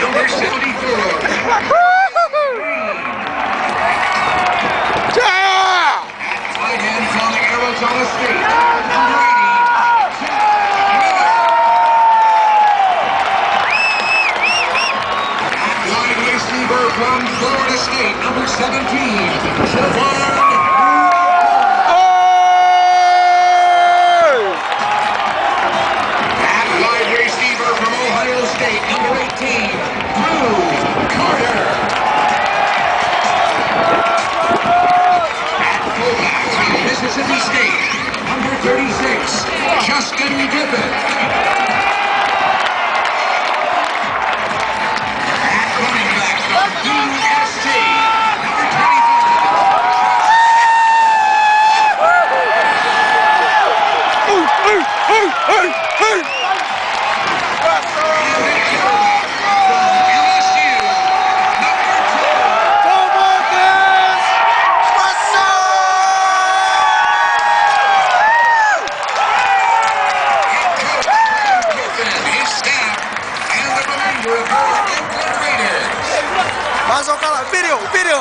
Number 74. Tight end from Arizona State. Number 80. Wide receiver from Florida State. Number 17. Number 18, Drew Carter. At fullback from Mississippi State, number 36, Justin Griffin. At running back from USC, number 25. Masuk kalah, video. Video.